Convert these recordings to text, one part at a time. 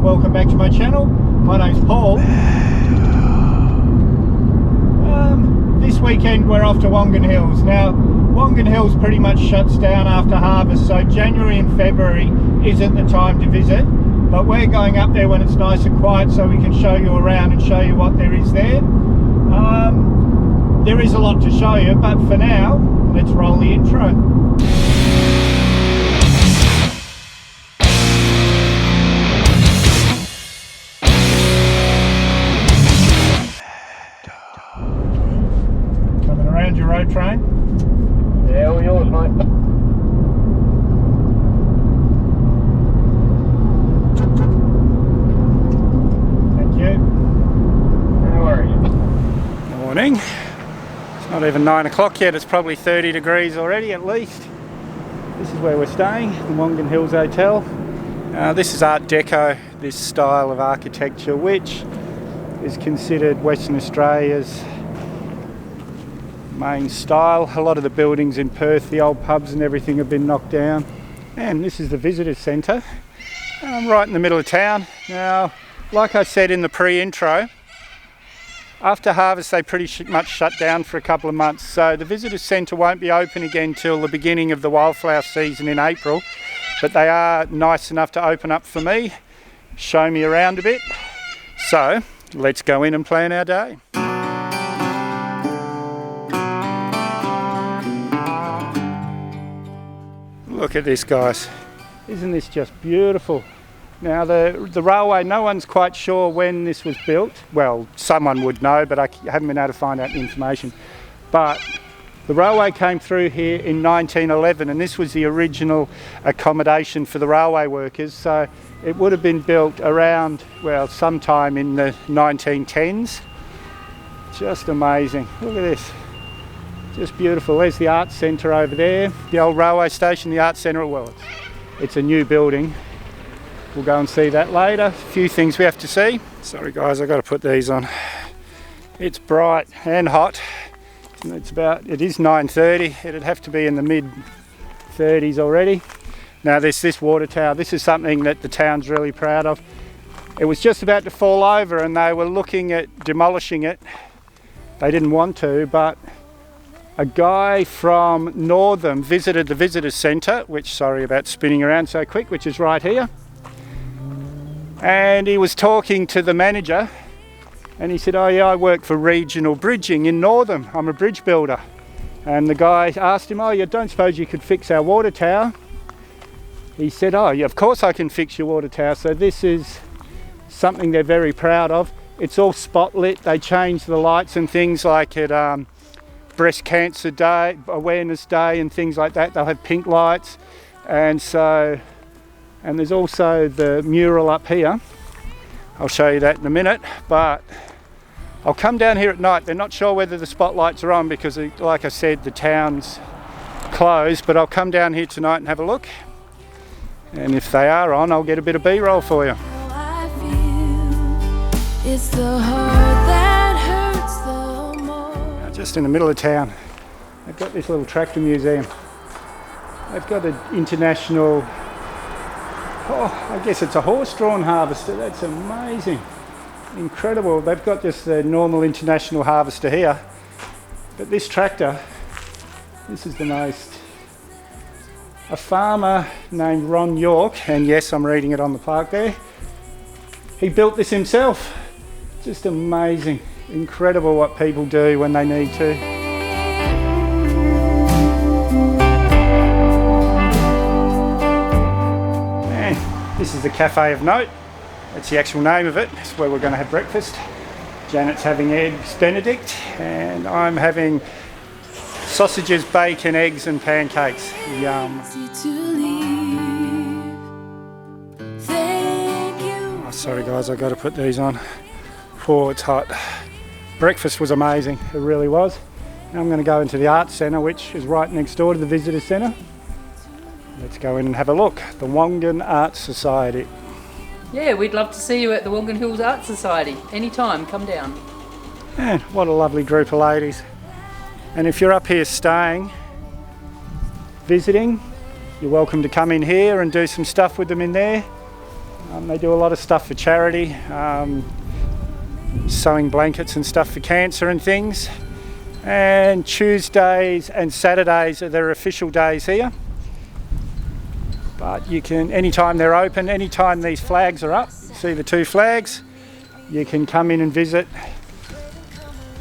welcome back to my channel. My name's Paul. This weekend we're off to Wongan Hills. Now Wongan Hills pretty much shuts down after harvest, so January and February isn't the time to visit, but we're going up there when it's nice and quiet so we can show you around and show you what there is there. There is a lot to show you, but for now let's roll the intro. Around your road train? Yeah, all yours, mate. Thank you. No worries. Morning. It's not even 9 o'clock yet, it's probably 30 degrees already at least. This is where we're staying, the Wongan Hills Hotel. This is Art Deco, this style of architecture, which is considered Western Australia's main style. A lot of the buildings in Perth, the old pubs and everything, have been knocked down. And this is the visitors centre, right in the middle of town. Now, like I said in the pre-intro, after harvest they pretty much shut down for a couple of months, so the visitors centre won't be open again till the beginning of the wildflower season in April, but they are nice enough to open up for me, show me around a bit. So let's go in and plan our day. Look at this, guys. Isn't this just beautiful? Now the railway, no one's quite sure when this was built. Well, someone would know, but I haven't been able to find out the information. But the railway came through here in 1911, and this was the original accommodation for the railway workers. So it would have been built around, well, sometime in the 1910s. Just amazing. Look at this. Just beautiful. There's the Arts Centre over there, the old railway station, the Arts Centre. Well, it's a new building. We'll go and see that later. A few things we have to see. Sorry guys, I've got to put these on. It's bright and hot. It is 9:30. It'd have to be in the mid 30s already. Now there's this water tower. This is something that the town's really proud of. It was just about to fall over and they were looking at demolishing it. They didn't want to, but a guy from Northam visited the visitors centre, which, sorry about spinning around so quick, which is right here. And he was talking to the manager and he said, oh yeah, I work for Regional Bridging in Northam. I'm a bridge builder. And the guy asked him, oh, you don't suppose you could fix our water tower? He said, oh yeah, of course I can fix your water tower. So this is something they're very proud of. It's all spotlit. They change the lights and things like at Breast Cancer Day, Awareness Day and things like that. They'll have pink lights, and there's also the mural up here. I'll show you that in a minute, but I'll come down here at night. They're not sure whether the spotlights are on because, like I said, the town's closed, but I'll come down here tonight and have a look, and if they are on, I'll get a bit of B-roll for you. It's the heart that hurts the most. Just in the middle of town, they've got this little tractor museum. They've got an international, I guess it's a horse-drawn harvester. That's amazing, incredible. They've got just the normal international harvester here, but this tractor, this is the most. A farmer named Ron York, and yes, I'm reading it on the plaque there, he built this himself. Just amazing, incredible what people do when they need to. And this is the Cafe of Note. That's the actual name of it. It's where we're going to have breakfast. Janet's having eggs Benedict, and I'm having sausages, bacon, eggs and pancakes. Yum. Oh, sorry guys, I've got to put these on. Oh, it's hot. Breakfast was amazing, it really was. Now I'm going to go into the Arts Centre, which is right next door to the Visitor Centre. Let's go in and have a look. The Wongan Arts Society. Yeah, we'd love to see you at the Wongan Hills Arts Society. Anytime, come down. And what a lovely group of ladies. And if you're up here staying, visiting, you're welcome to come in here and do some stuff with them in there. They do a lot of stuff for charity, sewing blankets and stuff for cancer and things. And Tuesdays and Saturdays are their official days here. But you can, anytime they're open, anytime these flags are up, see the two flags, you can come in and visit,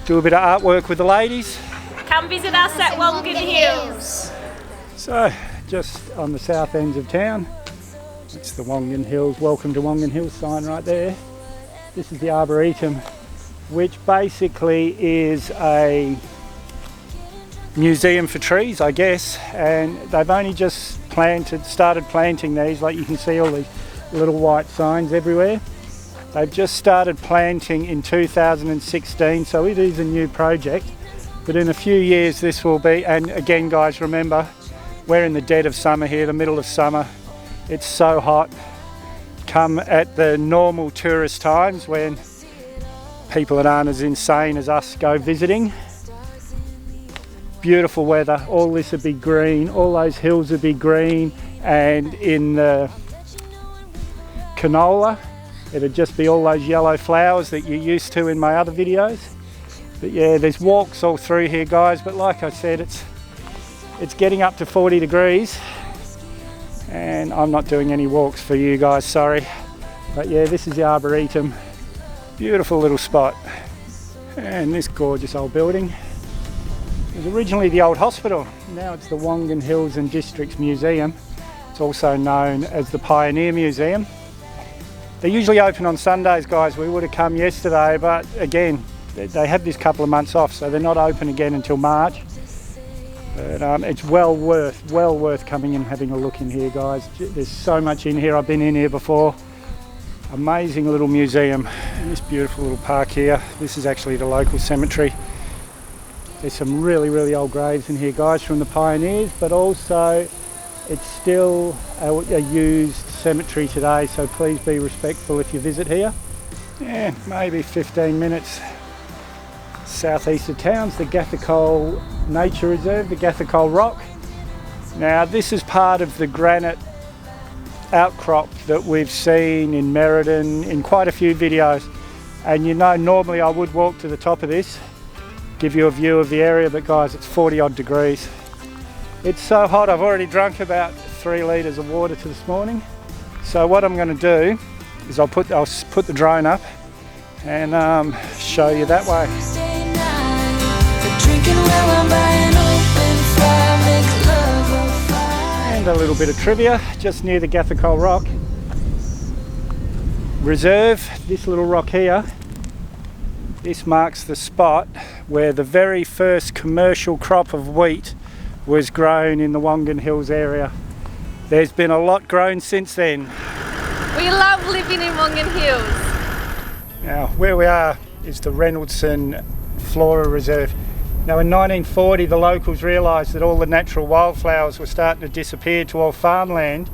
do a bit of artwork with the ladies. Come visit us at Wongan Hills. So, just on the south ends of town, it's the Wongan Hills, welcome to Wongan Hills sign right there. This is the Arboretum, which basically is a museum for trees, I guess, and they've only just started planting these. Like you can see all these little white signs everywhere. They've just started planting in 2016, so it is a new project, but in a few years this will be, and again guys, remember, we're in the dead of summer here, the middle of summer. It's so hot. Come at the normal tourist times when people that aren't as insane as us go visiting. Beautiful weather, all this would be green, all those hills would be green, and in the canola it'd just be all those yellow flowers that you're used to in my other videos. But yeah, there's walks all through here guys, but like I said, it's getting up to 40 degrees and I'm not doing any walks for you guys, sorry. But yeah, this is the Arboretum, beautiful little spot. And this gorgeous old building. It was originally the old hospital, now it's the Wongan Hills and Districts Museum. It's also known as the Pioneer Museum. They're usually open on Sundays guys, we would have come yesterday, but again, they had this couple of months off, so they're not open again until March. But it's well worth coming and having a look in here guys. There's so much in here, I've been in here before. Amazing little museum. And this beautiful little park here, this is actually the local cemetery. There's some really old graves in here guys from the pioneers, but also it's still a used cemetery today, so please be respectful if you visit here. Yeah, maybe 15 minutes southeast of town's the Gathercole Nature Reserve, the Gathercole Rock. Now this is part of the granite outcrop that we've seen in Merredin in quite a few videos, and you know normally I would walk to the top of this, give you a view of the area, but guys, it's 40 odd degrees. It's so hot, I've already drunk about 3 litres of water to this morning. So what I'm going to do is I'll put the drone up and show you that way. And a little bit of trivia, just near the Gathercole Rock Reserve, this little rock here, this marks the spot where the very first commercial crop of wheat was grown in the Wongan Hills area. There's been a lot grown since then. We love living in Wongan Hills. Now where we are is the Reynolds Flora Reserve. Now in 1940 the locals realised that all the natural wildflowers were starting to disappear to all farmland,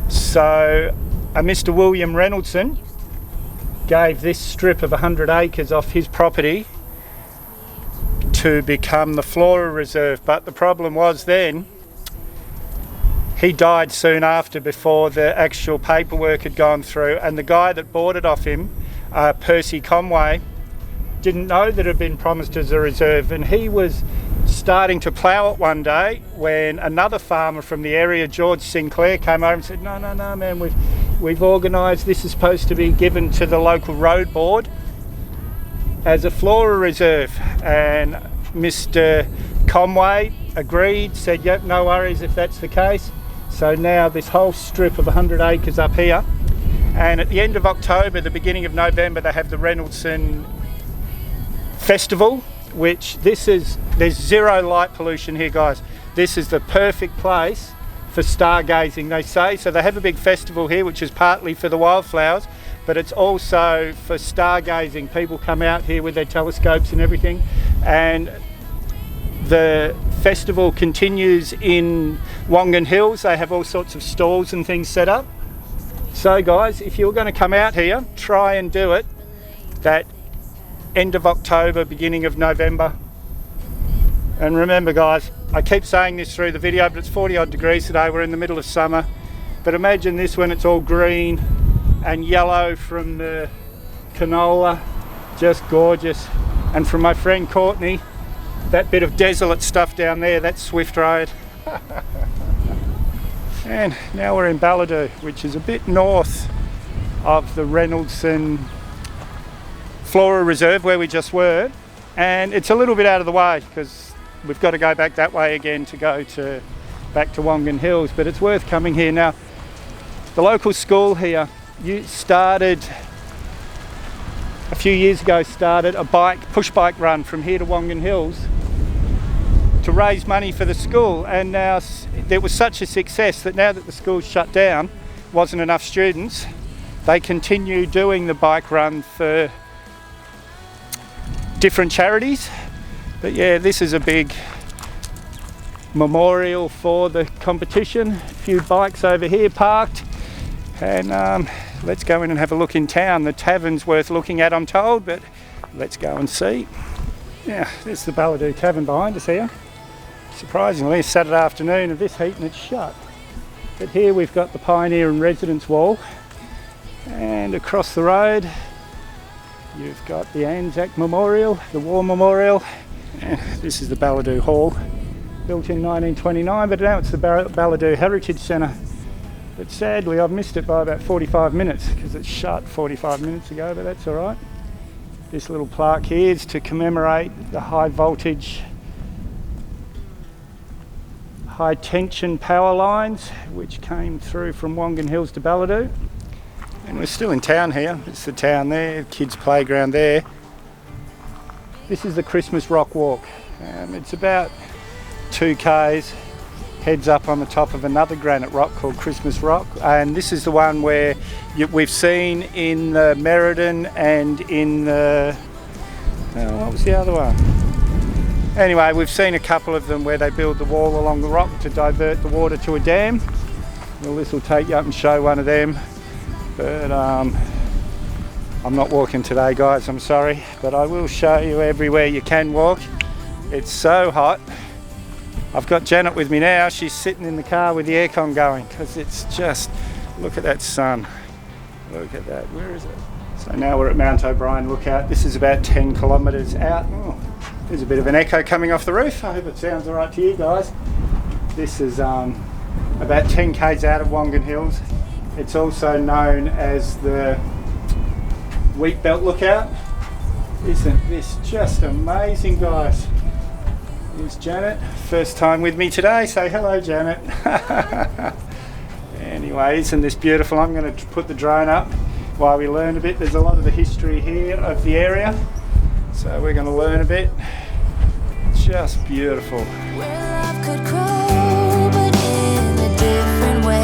so Mr. William Reynolds gave this strip of 100 acres off his property to become the Flora Reserve. But the problem was then, he died soon after, before the actual paperwork had gone through, and the guy that bought it off him, Percy Conway, didn't know that it had been promised as a reserve, and he was starting to plough it one day when another farmer from the area, George Sinclair, came over and said, no man, we've organised, this is supposed to be given to the local road board as a Flora Reserve. And Mr. Conway agreed, said yep, no worries if that's the case. So now this whole strip of 100 acres up here, and at the end of October, the beginning of November, they have the Reynoldson Festival, which there's zero light pollution here guys. This is the perfect place for stargazing, they say. So they have a big festival here, which is partly for the wildflowers, but it's also for stargazing. People come out here with their telescopes and everything, and the festival continues in Wongan Hills. They have all sorts of stalls and things set up. So guys, if you're going to come out here, try and do it that end of October, beginning of November. And remember guys, I keep saying this through the video, but it's 40 odd degrees today, we're in the middle of summer. But imagine this when it's all green, and yellow from the canola, just gorgeous. And from my friend Courtney, that bit of desolate stuff down there, that's Swift Road. And now we're in Balladu, which is a bit north of the Reynolds and Flora Reserve where we just were, and it's a little bit out of the way because we've got to go back that way again to go back to Wongan Hills, but it's worth coming here. Now, the local school here started a few years ago, started a push bike run from here to Wongan Hills to raise money for the school, and now it was such a success that now that the school's shut down, wasn't enough students, they continue doing the bike run for different charities. But yeah, this is a big memorial for the competition. A few bikes over here parked, and let's go in and have a look in town. The tavern's worth looking at, I'm told, but let's go and see. Yeah, there's the Balladu Tavern behind us here. Surprisingly, it's Saturday afternoon of this heat and it's shut. But here we've got the Pioneer and Residence Wall, and across the road you've got the Anzac Memorial, the War Memorial, and this is the Balladu Hall, built in 1929, but now it's the Balladu Heritage Centre. But sadly I've missed it by about 45 minutes because it's shut 45 minutes ago, but that's alright. This little plaque here is to commemorate the high voltage, high tension power lines which came through from Wongan Hills to Balladu. And we're still in town here. It's the town there, kids' playground there. This is the Christmas Rock Walk. It's about 2 k's, heads up on the top of another granite rock called Christmas Rock, and this is the one where we've seen in the Meriden and in the, what was the other one? Anyway, we've seen a couple of them where they build the wall along the rock to divert the water to a dam. Well, this will take you up and show one of them. But I'm not walking today, guys, I'm sorry, but I will show you everywhere you can walk. It's so hot. I've got Janet with me now. She's sitting in the car with the aircon going because it's just, look at that sun. Look at that, where is it? So now we're at Mount O'Brien Lookout. This is about 10 kilometres out. Oh, there's a bit of an echo coming off the roof. I hope it sounds all right to you guys. This is about 10 k's out of Wongan Hills. It's also known as the Wheat Belt Lookout. Isn't this just amazing, guys? Here's Janet, first time with me today. Say hello, Janet. Anyway, isn't this beautiful? I'm going to put the drone up while we learn a bit. There's a lot of the history here of the area, so we're going to learn a bit. Just beautiful. Where love could grow, but in a different way.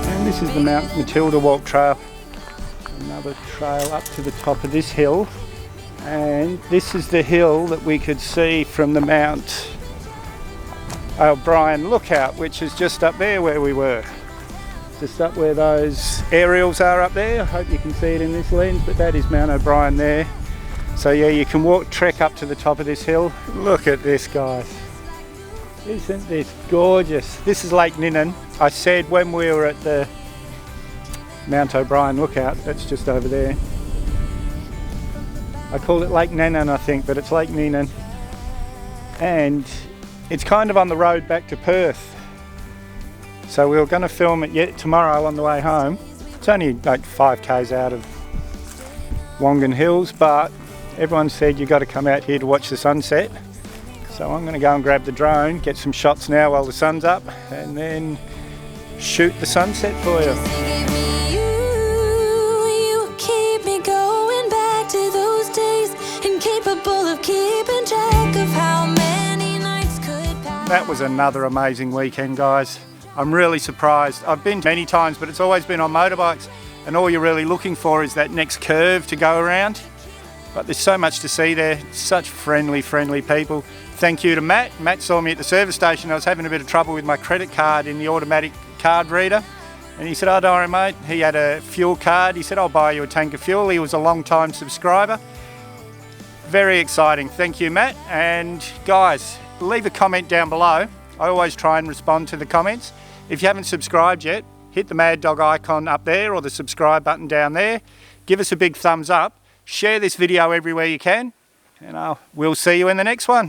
And this is the Mount Matilda Walk Trail. Another trail up to the top of this hill. And this is the hill that we could see from the Mount O'Brien Lookout, which is just up there where we were. Just up where those aerials are up there. I hope you can see it in this lens, but that is Mount O'Brien there. So yeah, you can trek up to the top of this hill. Look at this, guys. Isn't this gorgeous? This is Lake Ninnan. I said when we were at the Mount O'Brien Lookout, that's just over there. I call it Lake Ninnan, I think, but it's Lake Ninnan. And it's kind of on the road back to Perth. So we were going to film it yet tomorrow on the way home. It's only like 5 k's out of Wongan Hills, but everyone said you've got to come out here to watch the sunset. So I'm going to go and grab the drone, get some shots now while the sun's up, and then shoot the sunset for you. That was another amazing weekend, guys. I'm really surprised. I've been many times, but it's always been on motorbikes, and all you're really looking for is that next curve to go around. But there's so much to see there. Such friendly people. Thank you to Matt. Matt saw me at the service station. I was having a bit of trouble with my credit card in the automatic card reader. And he said, oh, don't worry, mate. He had a fuel card. He said, I'll buy you a tank of fuel. He was a long-time subscriber. Very exciting. Thank you, Matt. And guys, leave a comment down below. I always try and respond to the comments. If you haven't subscribed yet, hit the Mad Dog icon up there or the subscribe button down there. Give us a big thumbs up. Share this video everywhere you can, and we'll see you in the next one.